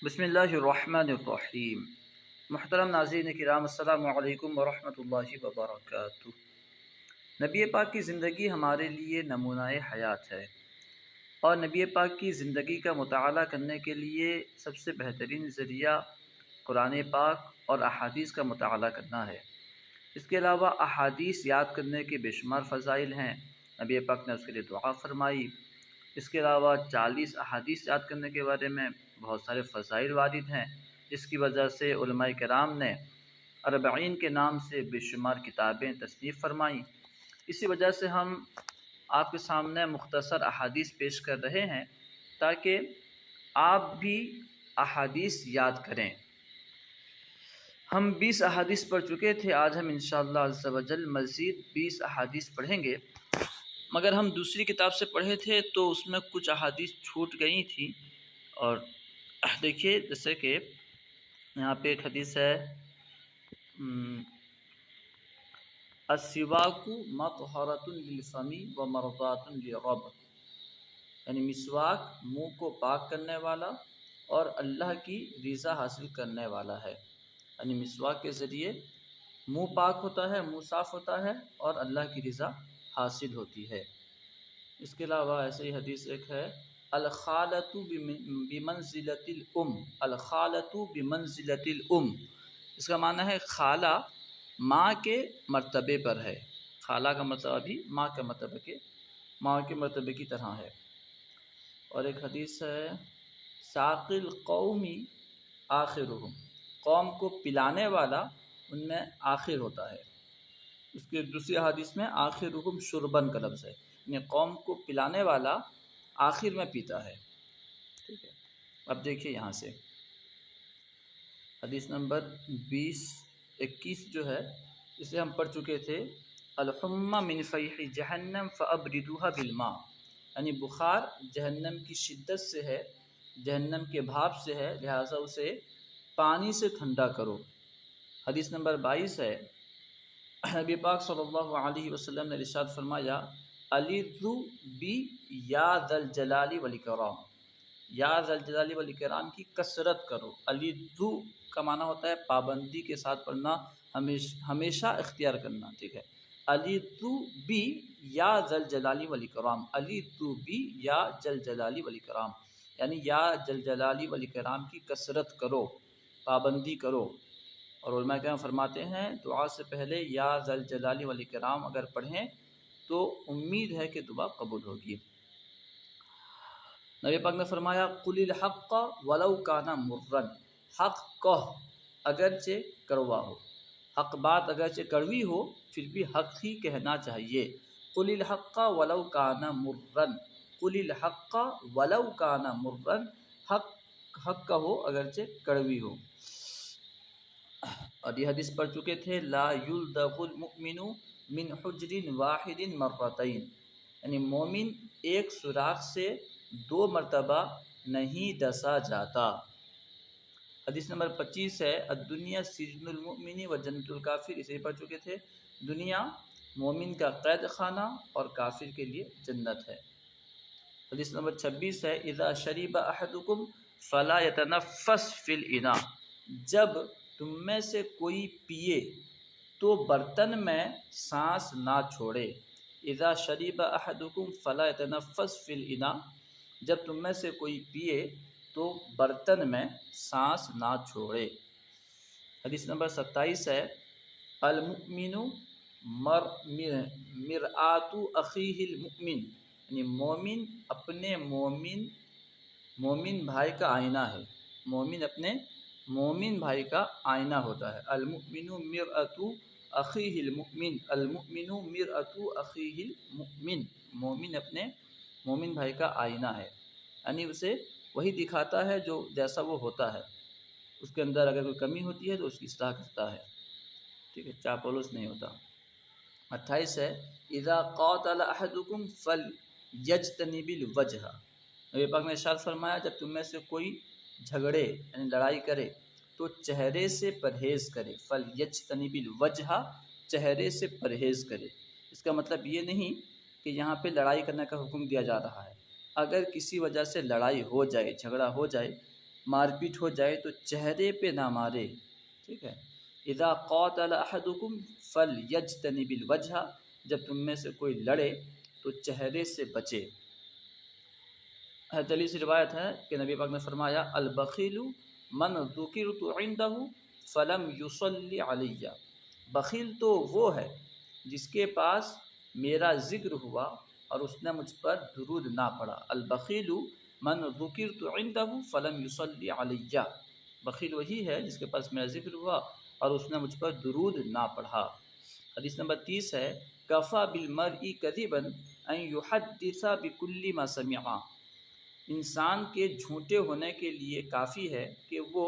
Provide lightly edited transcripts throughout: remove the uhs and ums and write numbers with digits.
بسم اللہ الرحمن الرحیم۔ محترم ناظرین کرام، السلام علیکم ورحمۃ اللہ وبرکاتہ۔ نبی پاک کی زندگی ہمارے لیے نمونہ حیات ہے، اور نبی پاک کی زندگی کا مطالعہ کرنے کے لیے سب سے بہترین ذریعہ قرآن پاک اور احادیث کا مطالعہ کرنا ہے۔ اس کے علاوہ احادیث یاد کرنے کے بے شمار فضائل ہیں، نبی پاک نے اس کے لیے دعا فرمائی۔ اس کے علاوہ 40 احادیث یاد کرنے کے بارے میں بہت سارے فضائل وارد ہیں، جس کی وجہ سے علماء کرام نے اربعین کے نام سے بے شمار کتابیں تصنیف فرمائیں۔ اسی وجہ سے ہم آپ کے سامنے مختصر احادیث پیش کر رہے ہیں تاکہ آپ بھی احادیث یاد کریں۔ ہم 20 احادیث پڑھ چکے تھے، آج ہم انشاءاللہ عز و جل مزید 20 احادیث پڑھیں گے، مگر ہم دوسری کتاب سے پڑھے تھے تو اس میں کچھ احادیث چھوٹ گئی تھیں۔ اور دیکھیے، جیسے کہ یہاں پہ ایک حدیث ہے، السواک مطہرۃ للفم ومرضات للرب، یعنی مسواک منہ کو پاک کرنے والا اور اللہ کی رضا حاصل کرنے والا ہے۔ یعنی مسواک کے ذریعے منہ پاک ہوتا ہے، منہ صاف ہوتا ہے اور اللہ کی رضا حاصل ہوتی ہے۔ اس کے علاوہ ایسے ہی حدیث ایک ہے، الخالۃ بمنزلۃ الام، الخالۃ بمنزلۃ الام، اس کا معنی ہے خالہ ماں کے مرتبے پر ہے۔ خالہ کا مطلب بھی ماں کے مرتبے کی طرح ہے۔ اور ایک حدیث ہے، ساقی القوم آخرہم، قوم کو پلانے والا ان میں آخر ہوتا ہے۔ اس کے دوسری حدیث میں آخرہم شربن کا لفظ ہے، یعنی قوم کو پلانے والا آخر میں پیتا ہے۔ ٹھیک ہے، اب دیکھیے یہاں سے حدیث نمبر 21 جو ہے، اسے ہم پڑھ چکے تھے، الحمى من فیح جہنم فابردوها بالماء، یعنی بخار جہنم کی شدت سے ہے، جہنم کے بھاپ سے ہے، لہٰذا اسے پانی سے ٹھنڈا کرو۔ حدیث نمبر 22 ہے، نبی پاک صلی اللہ علیہ وسلم نے ارشاد فرمایا، الیذو بی یا ذا الجلال والاکرام، یا ذا الجلال والاکرام کی کثرت کرو۔ الیذو کا معنی ہوتا ہے پابندی کے ساتھ پڑھنا، ہمیشہ اختیار کرنا۔ ٹھیک ہے، الیذو بی یا ذا الجلال والاکرام، الیذو بی یا ذا الجلال والاکرام، یعنی یا ذا الجلال والاکرام کی کثرت کرو، پابندی کرو۔ اور علماء کرام فرماتے ہیں، دعا سے پہلے یا ذا الجلال والاکرام اگر پڑھیں تو امید ہے کہ دعا قبول ہوگی۔ نبی پاک نے فرمایا، قل الحق ولو کان مرا، حق کہو اگرچہ کڑوا ہو، حق بات اگرچہ کڑوی ہو پھر بھی حق ہی کہنا چاہیے۔ قل الحق ولو کان مرا، قل الحق ولو کان مرا، حق کہو اگرچہ کڑوی ہو۔ اور یہ حدیث پڑھ چکے تھے، لا یلدغ المؤمن من حجر واحد مرتين، یعنی مومن ایک سوراخ سے 2 مرتبہ نہیں ڈسا جاتا۔ حدیث نمبر 25 ہے، الدنیا سجن المؤمن و جنت الکافر، اسے پڑھ چکے تھے، دنیا مومن کا قید خانہ اور کافر کے لیے جنت ہے۔ حدیث نمبر 26 ہے، اذا شرب احدکم فلا يتنفس فی الاناء، جب تم میں سے کوئی پیے تو برتن میں سانس نہ چھوڑے۔ اذا شرب احدکم فلا يتنفس فی الاناء، جب تم میں سے کوئی پیے تو برتن میں سانس نہ چھوڑے۔ حدیث نمبر 27 ہے، المؤمن مرآۃ اخیہ المؤمن، یعنی مومن اپنے مومن بھائی کا آئینہ ہے، مومن اپنے مومن بھائی کا آئینہ ہوتا ہے۔ المؤمن مرآۃ اخیہ المؤمن، المؤمن مرآۃ اخیہ المؤمن، مومن اپنے مومن بھائی کا آئینہ ہے، یعنی اسے وہی دکھاتا ہے جو جیسا وہ ہوتا ہے، اس کے اندر اگر کوئی کمی ہوتی ہے تو اس کی اصلاح کرتا ہے۔ ٹھیک ہے، چاپلوس نہیں ہوتا۔ 28 ہے، اذا قاتل احدکم فلیجتنب الوجہ، نبی پاک نے ارشاد فرمایا، جب تم میں سے کوئی جھگڑے یعنی لڑائی کرے تو چہرے سے پرہیز کرے، فلیجتنب الوجہ، چہرے سے پرہیز کرے۔ اس کا مطلب یہ نہیں کہ یہاں پہ لڑائی کرنے کا حکم دیا جا رہا ہے، اگر کسی وجہ سے لڑائی ہو جائے، جھگڑا ہو جائے مار پیٹ ہو جائے تو چہرے پہ نہ مارے، ٹھیک ہے۔ اذا قاتل احدکم فلیجتنب الوجہ، جب تم میں سے کوئی لڑے تو چہرے سے بچے۔ حضرت علی سے روایت ہے کہ نبی پاک نے فرمایا البخیل من ذکرت عندہ فلم یصلی علی، بخیل تو وہ ہے جس کے پاس میرا ذکر ہوا اور اس نے مجھ پر درود نہ پڑھا۔ البخیل من ذکرت عندہ فلم یصلی علی، بخیل وہی ہے جس کے پاس میرا ذکر ہوا اور اس نے مجھ پر درود نہ پڑھا۔ حدیث نمبر 30 ہے کفا بالمرء کذبا ان یحدث بکل ما سمع، انسان کے جھوٹے ہونے کے لیے کافی ہے کہ وہ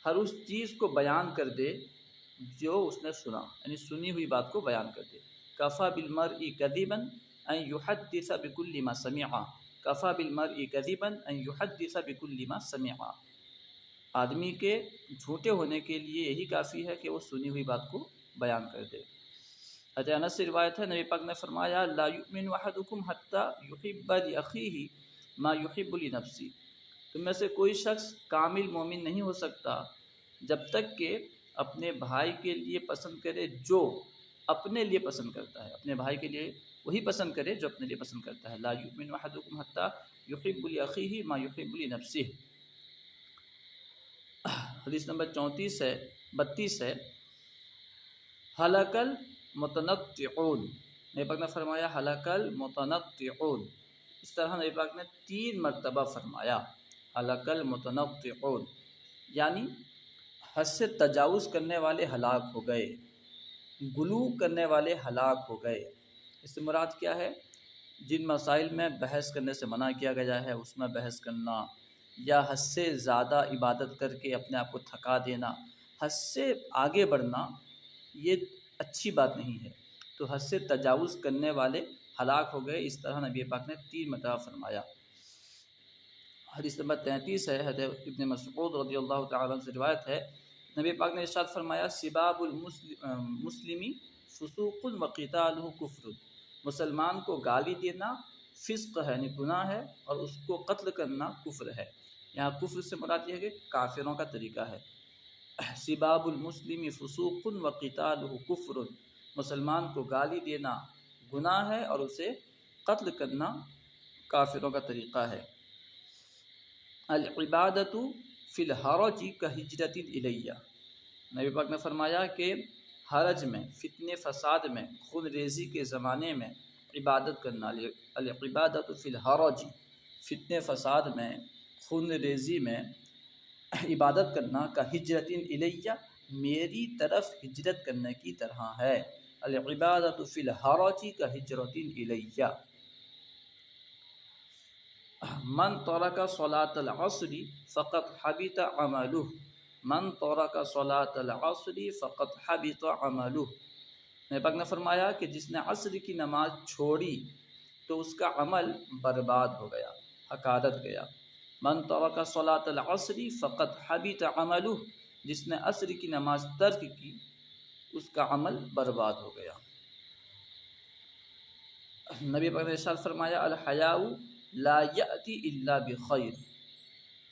ہر اس چیز کو بیان کر دے جو اس نے سنا، یعنی سنی ہوئی بات کو بیان کر دے۔ کفا بالمرء کذبا ان یحدث بکل ما سمع، کفا بالمرء کذبا ان یحدث بکل ما سمع، آدمی کے جھوٹے ہونے کے لیے یہی کافی ہے کہ وہ سنی ہوئی بات کو بیان کر دے۔ حضرت انس سے روایت ہے نبی پاک نے فرمایا لا یؤمن احدکم حتی یحب لاخیہ ما یحب لنفسہ، تم میں سے کوئی شخص کامل مومن نہیں ہو سکتا جب تک کہ اپنے بھائی کے لیے پسند کرے جو اپنے لیے پسند کرتا ہے، اپنے بھائی کے لیے وہی پسند کرے جو اپنے لیے پسند کرتا ہے۔ لا یؤمن احدکم حتی یحب لاخیہ ما یحب لنفسہ۔ حدیث نمبر 32 ہے ہلک المتنطعون، نبی پاک نے فرمایا ہلک المتنطعون، اس طرح نبی پاک نے 3 مرتبہ فرمایا ہلک المتنطعون، یعنی حد سے تجاوز کرنے والے ہلاک ہو گئے، غلو کرنے والے ہلاک ہو گئے۔ اس سے مراد کیا ہے؟ جن مسائل میں بحث کرنے سے منع کیا گیا ہے اس میں بحث کرنا، یا حد سے زیادہ عبادت کر کے اپنے آپ کو تھکا دینا، حد سے آگے بڑھنا، یہ اچھی بات نہیں ہے۔ تو حد سے تجاوز کرنے والے ہلاک ہو گئے، اس طرح نبی پاک نے 3 مرتبہ فرمایا۔ حدیث نمبر 33 ہے حضرت ابن مسعود رضی اللہ تعالیٰ عنہ سے روایت ہے نبی پاک نے ارشاد فرمایا سباب المسلمی فسوق وقتالہ کفر، مسلمان کو گالی دینا فسق ہے، یعنی گناہ ہے، اور اس کو قتل کرنا کفر ہے۔ یہاں کفر سے مراد یہ ہے کہ کافروں کا طریقہ ہے۔ سباب المسلم فسوق وقتالہ کفر، مسلمان کو گالی دینا گناہ ہے اور اسے قتل کرنا کافروں کا طریقہ ہے۔ العبادۃ فی الحرج کہجرۃ الیہ، نبی پاک نے فرمایا کہ حرج میں، فتنے فساد میں، خون ریزی کے زمانے میں عبادت کرنا، العبادۃ فی الحرج، فتنے فساد میں، خون ریزی میں عبادت کرنا کا ہجرت الیہ، میری طرف ہجرت کرنے کی طرح ہے۔ العبادۃ فی الحرج کا ہجرت الیہ۔ من ترک صلاۃ العصر فقد حبط عملہ، من ترک صلاۃ العصر فقد حبط عملہ، نبی پاک نے فرمایا کہ جس نے عصر کی نماز چھوڑی تو اس کا عمل برباد ہو گیا، حقارت گیا۔ من ترک صلاۃ العصر فقد حبط عملہ، جس نے عصر کی نماز ترک کی اس کا عمل برباد ہو گیا۔ نبی پاک نے ارشاد فرمایا الحیاء لا یأتی الا بخیر،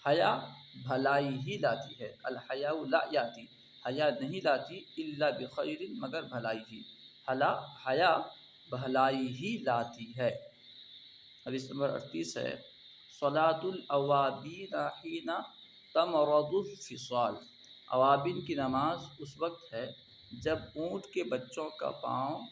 حیا بھلائی ہی لاتی ہے، الحیاء لا یأتی، حیا نہیں لاتی الا بخیر مگر بھلائی ہی، حیا بھلائی ہی لاتی ہے۔ حدیث نمبر 38 ہے صلاۃ الاوابین حین تمرض الفصال، اوابین کی نماز اس وقت ہے جب اونٹ کے بچوں کا پاؤں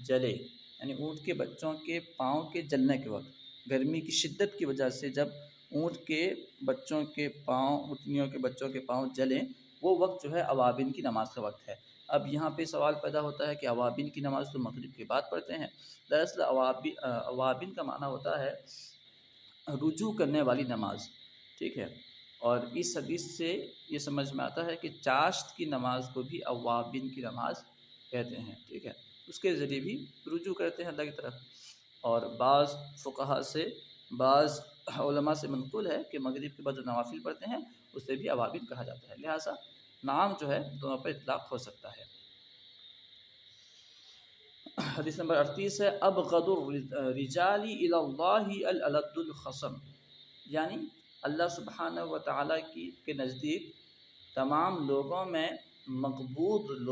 جلے، یعنی اونٹ کے بچوں کے پاؤں کے جلنے کے وقت، گرمی کی شدت کی وجہ سے جب اونٹ کے بچوں کے پاؤں، اونٹنیوں کے بچوں کے پاؤں جلیں، وہ وقت جو ہے اوابین کی نماز کا وقت ہے۔ اب یہاں پہ سوال پیدا ہوتا ہے کہ اوابین کی نماز تو مغرب کے بعد پڑھتے ہیں۔ دراصل اوابین کا معنی ہوتا ہے رجوع کرنے والی نماز، ٹھیک ہے، اور اس حدیث سے یہ سمجھ میں آتا ہے کہ چاشت کی نماز کو بھی اوابین کی نماز کہتے ہیں، ٹھیک ہے، اس کے ذریعے بھی رجوع کرتے ہیں اللہ کی طرف۔ اور بعض فقہا سے، بعض علماء سے منقول ہے کہ مغرب کے بعد جو نوافل پڑھتے ہیں اسے بھی اوابین کہا جاتا ہے، لہٰذا نام جو ہے دونوں پر اطلاق ہو سکتا ہے۔ حدیث نمبر 38 ہے ابغض الرجال الی اللہ الالد الخصم، یعنی اللہ سبحانہ و تعالیٰ کے نزدیک تمام لوگوں میں مقبول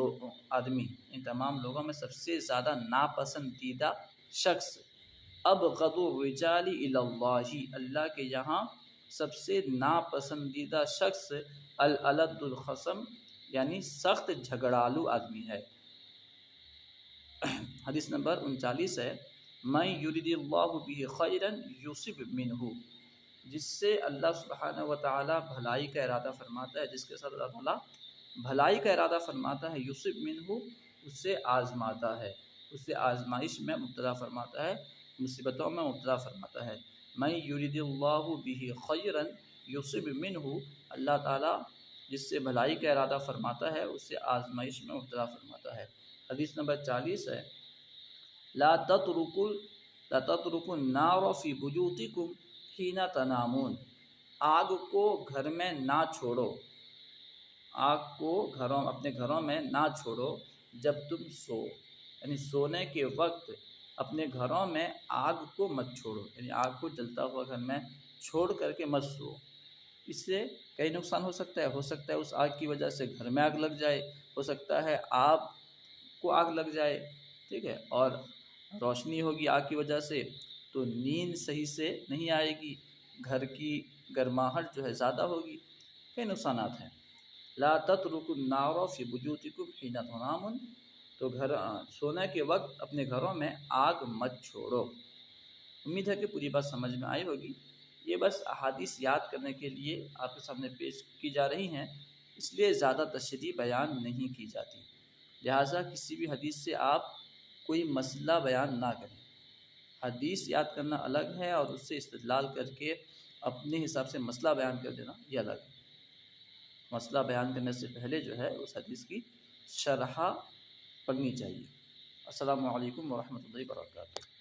آدمی، ان تمام لوگوں میں سب سے زیادہ ناپسندیدہ شخص ابغض الرجال الی اللہ، اللہ کے یہاں سب سے ناپسندیدہ شخص الالد الخصم، یعنی سخت جھگڑالو آدمی ہے۔ حدیث نمبر 39 ہے، من یرید اللہ بہ خیرا یصب منہ، جس سے اللہ سبحانہ و تعالیٰ بھلائی کا ارادہ فرماتا ہے، جس کے ساتھ اللہ تعالیٰ بھلائی کا ارادہ فرماتا ہے، یصب منہ، اسے آزماتا ہے، اسے آزمائش میں مبتلا فرماتا ہے، مصیبتوں میں مبتلا فرماتا ہے۔ من یرید اللہ بہ خیرا یصب منہ، اللہ تعالیٰ جس سے بھلائی کا ارادہ فرماتا ہے اسے آزمائش میں مبتلا فرماتا ہے۔ حدیث نمبر 40 ہے، لا تترکوا النار فی بیوتکم حین تنامون، آگ کو گھر میں نہ چھوڑو، آگ کو اپنے گھروں میں نہ چھوڑو جب تم سو، یعنی سونے کے وقت اپنے گھروں میں آگ کو مت چھوڑو، یعنی آگ کو جلتا ہوا گھر میں چھوڑ کر کے مت سو۔ اس سے کئی نقصان ہو سکتا ہے اس آگ کی وجہ سے گھر میں آگ لگ جائے، ہو سکتا ہے آپ کو آگ لگ جائے، ٹھیک ہے، اور روشنی ہوگی آگ کی وجہ سے تو نیند صحیح سے نہیں آئے گی، گھر کی گرماہٹ جو ہے زیادہ ہوگی، کئی نقصانات ہیں۔ لا تترکوا النار فی بیوتکم حین تنامون، تو سونے کے وقت اپنے گھروں میں آگ مت چھوڑو۔ امید ہے کہ پوری بات سمجھ میں آئی ہوگی۔ یہ بس احادیث یاد کرنے کے لیے آپ کے سامنے پیش کی جا رہی ہیں، اس لیے زیادہ تشریح بیان نہیں کی جاتی، لہٰذا کسی بھی حدیث سے آپ کوئی مسئلہ بیان نہ کریں۔ حدیث یاد کرنا الگ ہے اور اس سے استدلال کر کے اپنے حساب سے مسئلہ بیان کر دینا یہ الگ ہے۔ مسئلہ بیان کرنے سے پہلے جو ہے اس حدیث کی شرح پڑھنی چاہیے۔ السلام علیکم ورحمۃ اللہ وبرکاتہ۔